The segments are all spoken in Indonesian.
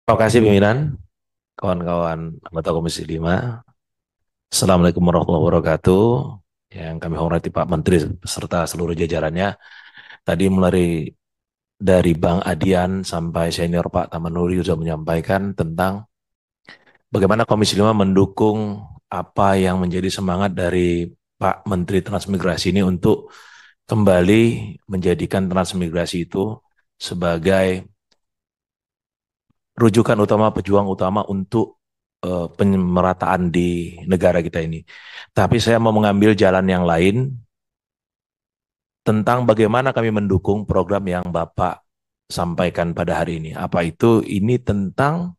Terima kasih pimpinan, kawan-kawan anggota Komisi 5. Assalamualaikum warahmatullahi wabarakatuh. Yang kami hormati Pak Menteri beserta seluruh jajarannya. Tadi mulai dari Bang Adian sampai senior Pak Tamanuri sudah menyampaikan tentang bagaimana Komisi 5 mendukung apa yang menjadi semangat dari Pak Menteri Transmigrasi ini untuk kembali menjadikan transmigrasi itu sebagai rujukan utama, pejuang utama untuk pemerataan di negara kita ini. Tapi saya mau mengambil jalan yang lain tentang bagaimana kami mendukung program yang Bapak sampaikan pada hari ini. Apa itu? Ini tentang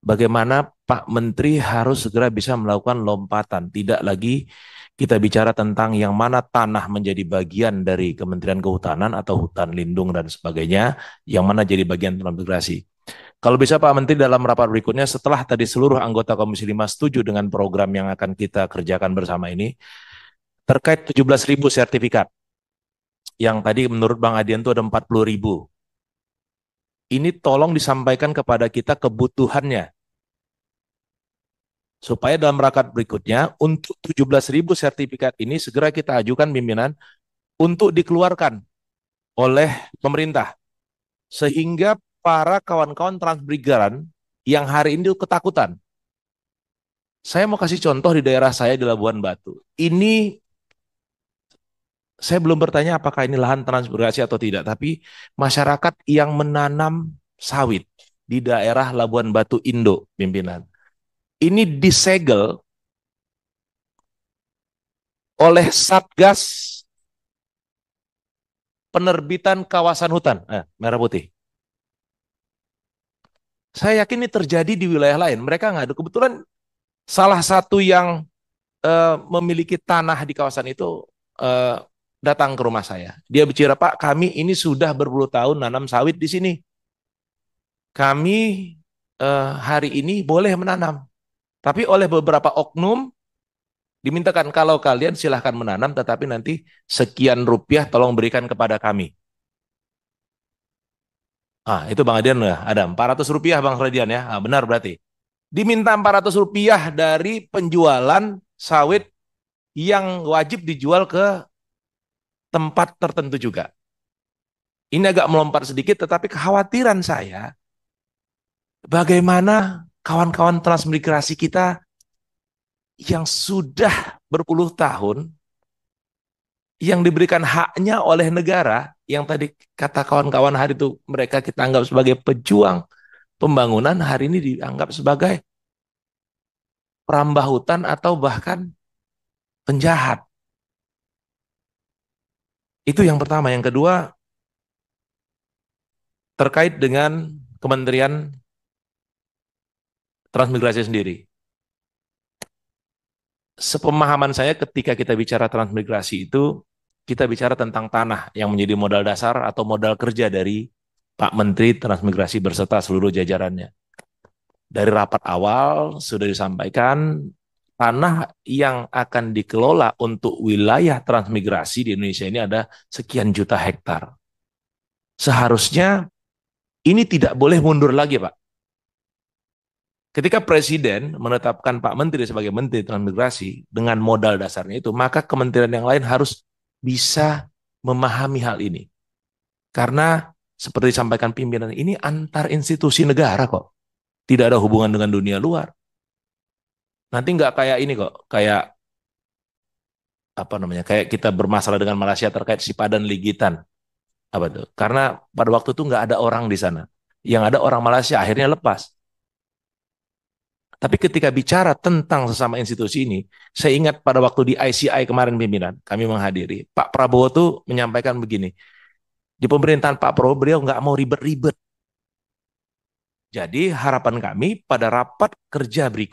bagaimana Pak Menteri harus segera bisa melakukan lompatan. Tidak lagi kita bicara tentang yang mana tanah menjadi bagian dari Kementerian Kehutanan atau hutan lindung dan sebagainya, yang mana jadi bagian transmigrasi. Kalau bisa Pak Menteri dalam rapat berikutnya setelah tadi seluruh anggota Komisi 5 setuju dengan program yang akan kita kerjakan bersama ini, terkait 17.000 sertifikat, yang tadi menurut Bang Adian itu ada 40.000. Ini tolong disampaikan kepada kita kebutuhannya, supaya dalam rapat berikutnya untuk 17.000 sertifikat ini segera kita ajukan pimpinan untuk dikeluarkan oleh pemerintah. Sehingga para kawan-kawan transmigran yang hari ini ketakutan. Saya mau kasih contoh di daerah saya di Labuan Batu. Ini saya belum bertanya apakah ini lahan transmigrasi atau tidak, tapi masyarakat yang menanam sawit di daerah Labuan Batu Indo, pimpinan. Ini disegel oleh Satgas Penerbitan Kawasan Hutan, merah putih. Saya yakin ini terjadi di wilayah lain. Mereka nggak ada. Kebetulan salah satu yang memiliki tanah di kawasan itu eh, datang ke rumah saya. Dia bicara, Pak, kami ini sudah berpuluh tahun nanam sawit di sini. Kami hari ini boleh menanam. Tapi oleh beberapa oknum dimintakan kalau kalian silahkan menanam, tetapi nanti sekian rupiah tolong berikan kepada kami. Itu Bang Adian ya, ada 400 rupiah Bang Radian ya. Benar berarti. Diminta 400 rupiah dari penjualan sawit yang wajib dijual ke tempat tertentu juga. Ini agak melompat sedikit, tetapi kekhawatiran saya, bagaimana kawan-kawan transmigrasi kita yang sudah berpuluh tahun, yang diberikan haknya oleh negara, yang tadi kata kawan-kawan hari itu mereka kita anggap sebagai pejuang pembangunan, hari ini dianggap sebagai perambah hutan atau bahkan penjahat. Itu yang pertama. Yang kedua, terkait dengan Kementerian Transmigrasi sendiri. Sepemahaman saya ketika kita bicara transmigrasi itu, kita bicara tentang tanah yang menjadi modal dasar atau modal kerja dari Pak Menteri Transmigrasi berserta seluruh jajarannya. Dari rapat awal sudah disampaikan, tanah yang akan dikelola untuk wilayah transmigrasi di Indonesia ini ada sekian juta hektar. Seharusnya ini tidak boleh mundur lagi, Pak. Ketika Presiden menetapkan Pak Menteri sebagai Menteri Transmigrasi dengan modal dasarnya itu, maka kementerian yang lain harus bisa memahami hal ini. Karena seperti disampaikan pimpinan, ini antar institusi negara kok. Tidak ada hubungan dengan dunia luar. Nanti nggak kayak ini kok, kayak apa namanya, kayak kita bermasalah dengan Malaysia terkait Sipadan Ligitan. Apa tuh? Karena pada waktu itu nggak ada orang di sana. Yang ada orang Malaysia akhirnya lepas. Tapi ketika bicara tentang sesama institusi ini, saya ingat pada waktu di ICI kemarin pimpinan, kami menghadiri, Pak Prabowo tuh menyampaikan begini, di pemerintahan Pak Prabowo beliau nggak mau ribet-ribet. Jadi harapan kami pada rapat kerja berikut,